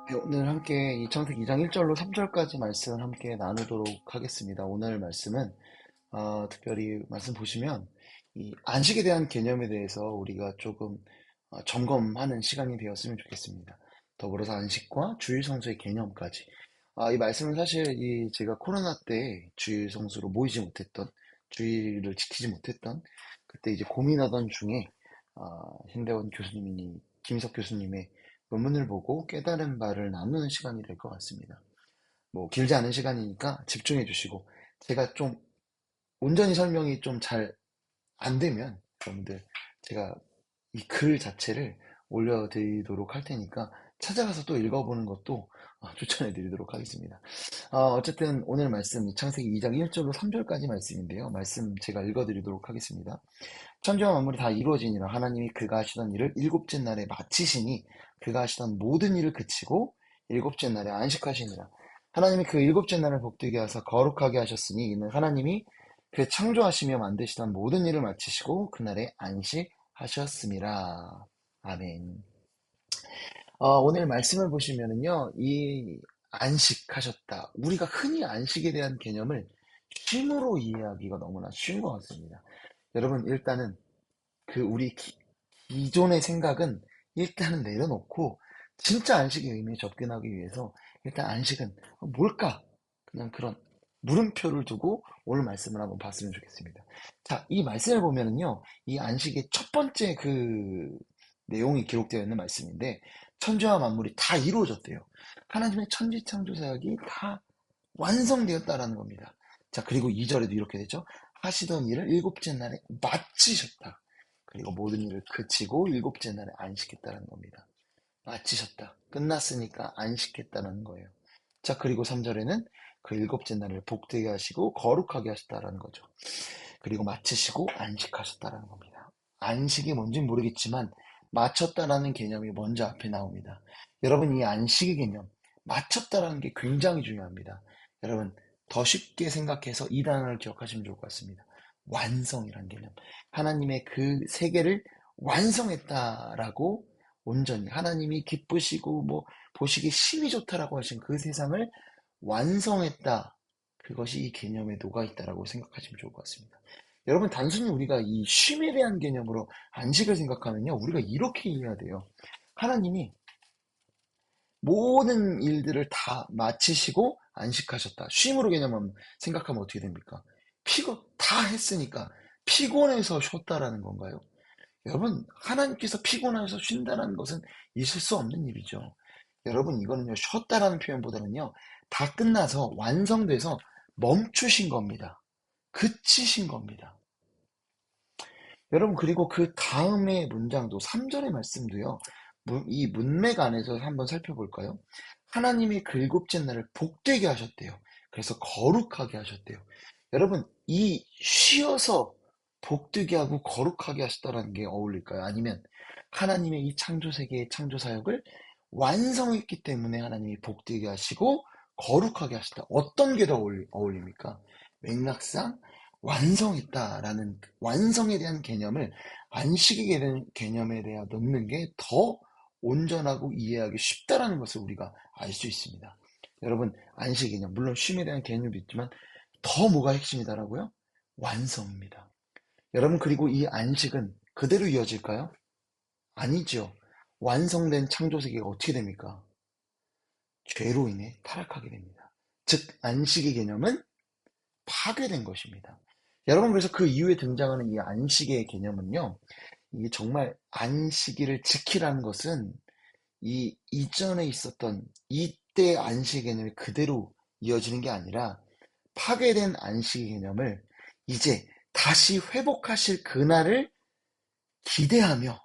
네, 오늘 함께 이 창세기 2장 1절로 3절까지 말씀 함께 나누도록 하겠습니다. 오늘 말씀은 특별히 말씀 보시면 이 안식에 대한 개념에 대해서 우리가 조금 점검하는 시간이 되었으면 좋겠습니다. 더불어서 안식과 주일 성수의 개념까지. 이 말씀은 사실 제가 코로나 때 주일 성수로 모이지 못했던, 주일을 지키지 못했던 그때 이제 고민하던 중에 신대원 교수님이 김석 교수님의 논문을 보고 깨달은 바를 나누는 시간이 될 것 같습니다. 뭐 길지 않은 시간이니까 집중해 주시고, 제가 좀 온전히 설명이 좀 잘 안 되면 여러분들 제가 이 글 자체를 올려드리도록 할 테니까 찾아가서 또 읽어보는 것도 추천해 드리도록 하겠습니다. 어쨌든 오늘 말씀 창세기 2장 1절로 3절까지 말씀인데요. 말씀 제가 읽어드리도록 하겠습니다. 천지와 만물이 다 이루어지니라. 하나님이 그가 하시던 일을 일곱째 날에 마치시니 그가 하시던 모든 일을 그치고 일곱째 날에 안식하시니라. 하나님이 그 일곱째 날을 복되게 하사 거룩하게 하셨으니 이는 하나님이 그 창조하시며 만드시던 모든 일을 마치시고 그날에 안식하셨음이라. 아멘. 오늘 말씀을 보시면은요, 이 안식하셨다. 우리가 흔히 안식에 대한 개념을 쉼으로 이해하기가 너무나 쉬운 것 같습니다. 여러분, 일단은 우리 기존의 생각은 일단은 내려놓고 진짜 안식의 의미에 접근하기 위해서 일단 안식은 뭘까? 그냥 그런 물음표를 두고 오늘 말씀을 한번 봤으면 좋겠습니다. 자, 이 말씀을 보면은요, 이 안식의 첫 번째 내용이 기록되어 있는 말씀인데, 천지와 만물이 다 이루어졌대요. 하나님의 천지 창조 사역이 다 완성되었다라는 겁니다. 자, 그리고 2절에도 이렇게 되죠. 하시던 일을 일곱째 날에 마치셨다. 그리고 모든 일을 그치고 일곱째 날에 안식했다는 겁니다. 마치셨다. 끝났으니까 안식했다는 거예요. 자, 그리고 3절에는 그 일곱째 날을 복되게 하시고 거룩하게 하셨다라는 거죠. 그리고 마치시고 안식하셨다라는 겁니다. 안식이 뭔지는 모르겠지만 마쳤다라는 개념이 먼저 앞에 나옵니다. 여러분, 이 안식의 개념, 마쳤다라는 게 굉장히 중요합니다. 여러분, 더 쉽게 생각해서 이 단어를 기억하시면 좋을 것 같습니다. 완성이란 개념. 하나님의 그 세계를 완성했다라고, 온전히 하나님이 기쁘시고 뭐 보시기 심히 좋다라고 하신 그 세상을 완성했다. 그것이 이 개념에 녹아 있다라고 생각하시면 좋을 것 같습니다. 여러분, 단순히 우리가 이 쉼에 대한 개념으로 안식을 생각하면요, 우리가 이렇게 이해해야 돼요. 하나님이 모든 일들을 다 마치시고 안식하셨다. 쉼으로 개념을 생각하면 어떻게 됩니까? 다 했으니까 피곤해서 쉬었다라는 건가요? 여러분, 하나님께서 피곤해서 쉰다는 것은 있을 수 없는 일이죠. 여러분, 이거는요, 쉬었다라는 표현보다는요, 다 끝나서 완성돼서 멈추신 겁니다. 그치신 겁니다. 여러분, 그리고 그 다음의 문장도 3절의 말씀도요. 이 문맥 안에서 한번 살펴볼까요? 하나님이 그 일곱째 날을 복되게 하셨대요. 그래서 거룩하게 하셨대요. 여러분, 이 쉬어서 복되게 하고 거룩하게 하셨다는 게 어울릴까요? 아니면 하나님의 이 창조 세계의 창조 사역을 완성했기 때문에 하나님이 복되게 하시고 거룩하게 하셨다. 어떤 게 더 어울립니까? 맥락상 완성했다라는 완성에 대한 개념을 안식에 대한 개념에 대해 넣는 게 더 온전하고 이해하기 쉽다라는 것을 우리가 알 수 있습니다. 여러분, 안식 개념, 물론 쉼에 대한 개념도 있지만 더 뭐가 핵심이다라고요? 완성입니다. 여러분, 그리고 이 안식은 그대로 이어질까요? 아니죠. 완성된 창조 세계가 어떻게 됩니까? 죄로 인해 타락하게 됩니다. 즉, 안식의 개념은 파괴된 것입니다. 여러분, 그래서 그 이후에 등장하는 이 안식의 개념은요, 이게 정말 안식일을 지키라는 것은 이 이전에 있었던 이때 안식 개념이 그대로 이어지는 게 아니라 파괴된 안식 개념을 이제 다시 회복하실 그날을 기대하며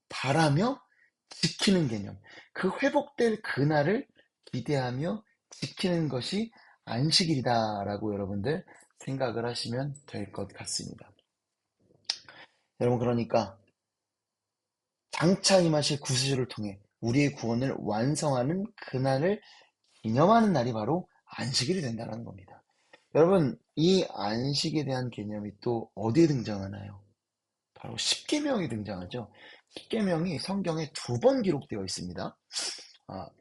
바라며 지키는 개념. 그 회복될 그날을 기대하며 지키는 것이 안식일이다라고 여러분들 생각을 하시면 될 것 같습니다. 여러분, 그러니까 장차 임하실 구세주를 통해 우리의 구원을 완성하는 그날을 기념하는 날이 바로 안식일이 된다는 겁니다. 여러분, 이 안식에 대한 개념이 또 어디에 등장하나요? 바로 십계명에 등장하죠. 십계명이 성경에 두 번 기록되어 있습니다.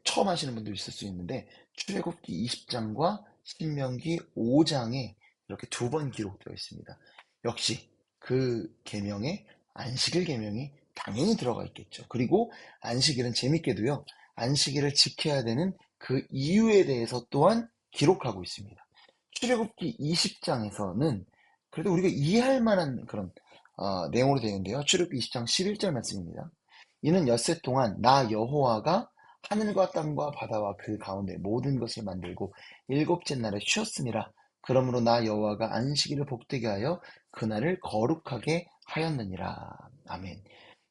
처음 하시는 분도 있을 수 있는데 출애굽기 20장과 신명기 5장에 이렇게 두 번 기록되어 있습니다. 역시 그 계명에 안식일 계명이 당연히 들어가 있겠죠. 그리고 안식일은 재밌게도요. 안식일을 지켜야 되는 그 이유에 대해서 또한 기록하고 있습니다. 출애굽기 20장에서는 그래도 우리가 이해할 만한 그런 내용으로 되어 있는데요. 출애굽기 20장 11절 말씀입니다. 이는 엿새 동안 나 여호와가 하늘과 땅과 바다와 그 가운데 모든 것을 만들고 일곱째 날에 쉬었음이라. 그러므로 나 여호와가 안식일을 복되게 하여 그날을 거룩하게 하였느니라. 아멘.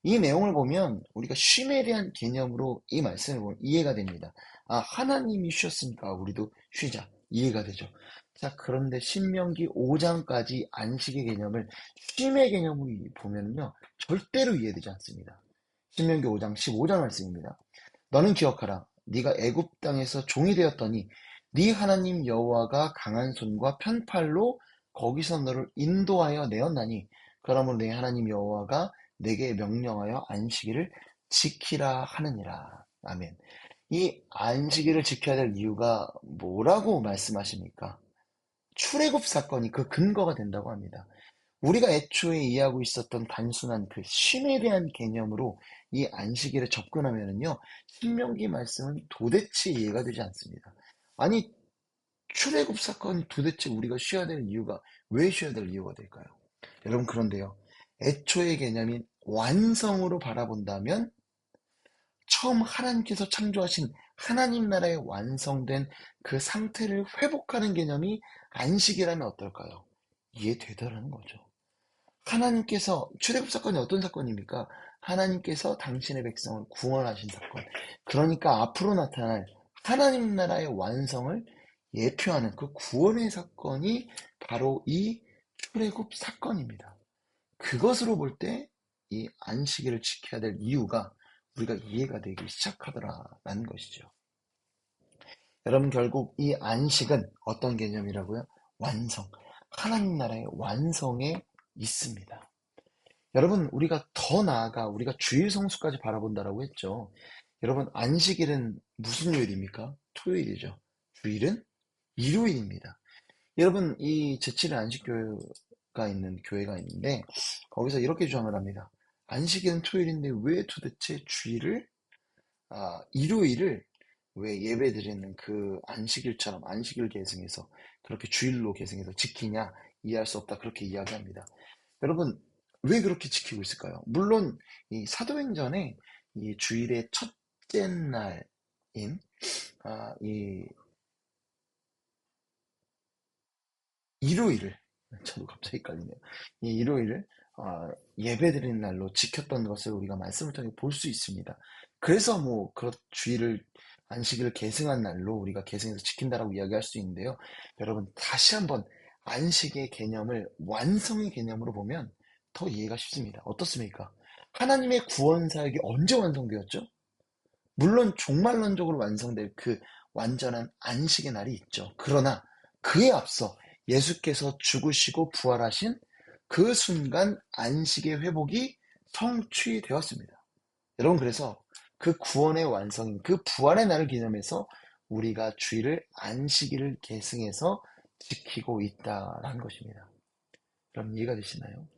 이 내용을 보면 우리가 쉼에 대한 개념으로 이 말씀을 보면 이해가 됩니다. 하나님이 쉬었으니까 우리도 쉬자. 이해가 되죠. 자, 그런데 신명기 5장까지 안식의 개념을 쉼의 개념으로 보면요. 절대로 이해되지 않습니다. 신명기 5장 15절 말씀입니다. 너는 기억하라. 네가 애굽 땅에서 종이 되었더니 네 하나님 여호와가 강한 손과 편팔로 거기서 너를 인도하여 내었나니 그러므로 네 하나님 여호와가 내게 명령하여 안식일을 지키라 하느니라. 아멘. 이 안식일을 지켜야 될 이유가 뭐라고 말씀하십니까? 출애굽 사건이 그 근거가 된다고 합니다. 우리가 애초에 이해하고 있었던 단순한 그 쉼에 대한 개념으로 이 안식일에 접근하면은요, 신명기 말씀은 도대체 이해가 되지 않습니다. 아니, 출애굽 사건이 도대체 우리가 쉬어야 될 이유가, 왜 쉬어야 될 이유가 될까요? 여러분, 그런데요, 애초의 개념인 완성으로 바라본다면, 처음 하나님께서 창조하신 하나님 나라의 완성된 그 상태를 회복하는 개념이 안식이라면 어떨까요? 이해되더라는 거죠. 하나님께서 출애굽 사건이 어떤 사건입니까? 하나님께서 당신의 백성을 구원하신 사건. 그러니까 앞으로 나타날 하나님 나라의 완성을 예표하는 그 구원의 사건이 바로 이 출애굽 사건입니다. 그것으로 볼 때 이 안식일을 지켜야 될 이유가 우리가 이해가 되기 시작하더라라는 것이죠. 여러분, 결국 이 안식은 어떤 개념이라고요? 완성. 하나님 나라의 완성에 있습니다. 여러분, 우리가 더 나아가 우리가 주일 성수까지 바라본다라고 했죠. 여러분, 안식일은 무슨 요일입니까? 토요일이죠. 주일은 일요일입니다. 여러분, 이 제7일 안식교회가 있는 교회가 있는데 거기서 이렇게 주장을 합니다. 안식일은 토요일인데 왜 도대체 일요일을 왜 예배 드리는 그 안식일처럼 안식일 계승해서 그렇게 주일로 계승해서 지키냐? 이해할 수 없다. 그렇게 이야기합니다. 여러분, 왜 그렇게 지키고 있을까요? 물론 이 사도행전에 이 주일의 첫째 날인 이 일요일을, 저도 갑자기 헷갈리네요. 이 일요일을 예배드리는 날로 지켰던 것을 우리가 말씀을 통해 볼 수 있습니다. 그래서 뭐 그런 주일을 안식일을 계승한 날로 우리가 계승해서 지킨다라고 이야기할 수 있는데요. 여러분, 다시 한번 안식의 개념을 완성의 개념으로 보면 더 이해가 쉽습니다. 어떻습니까? 하나님의 구원 사역이 언제 완성되었죠? 물론 종말론적으로 완성될 그 완전한 안식의 날이 있죠. 그러나 그에 앞서 예수께서 죽으시고 부활하신 그 순간 안식의 회복이 성취되었습니다. 여러분, 그래서 그 구원의 완성인 그 부활의 날을 기념해서 우리가 주일을 안식일을 계승해서 지키고 있다라는 것입니다. 여러분, 이해가 되시나요?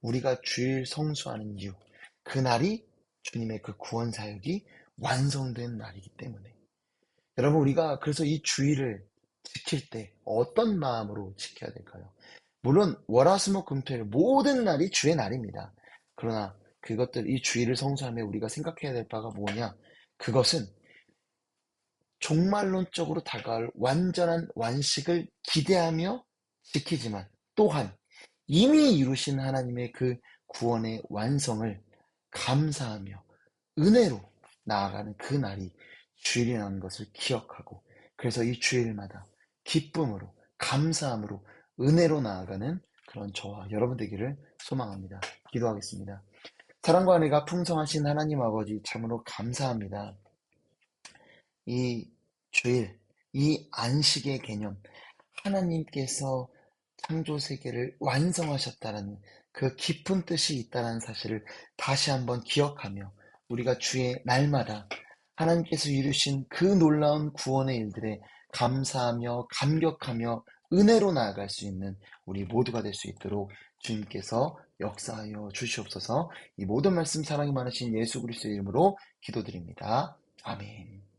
우리가 주일 성수하는 이유, 그날이 주님의 그 구원 사역이 완성된 날이기 때문에. 여러분, 우리가 그래서 이 주일을 지킬 때 어떤 마음으로 지켜야 될까요? 물론 월화수목금토일 모든 날이 주의 날입니다. 그러나 이 주일을 성수하며 우리가 생각해야 될 바가 뭐냐? 그것은 종말론적으로 다가올 완전한 완식을 기대하며 지키지만 또한 이미 이루신 하나님의 그 구원의 완성을 감사하며 은혜로 나아가는 그 날이 주일이라는 것을 기억하고, 그래서 이 주일마다 기쁨으로, 감사함으로, 은혜로 나아가는 그런 저와 여러분 되기를 소망합니다. 기도하겠습니다. 사랑과 은혜가 풍성하신 하나님 아버지, 참으로 감사합니다. 이 주일, 이 안식의 개념, 하나님께서 창조 세계를 완성하셨다는 그 깊은 뜻이 있다는 사실을 다시 한번 기억하며 우리가 주의 날마다 하나님께서 이루신 그 놀라운 구원의 일들에 감사하며 감격하며 은혜로 나아갈 수 있는 우리 모두가 될 수 있도록 주님께서 역사하여 주시옵소서. 이 모든 말씀 사랑이 많으신 예수 그리스도의 이름으로 기도드립니다. 아멘.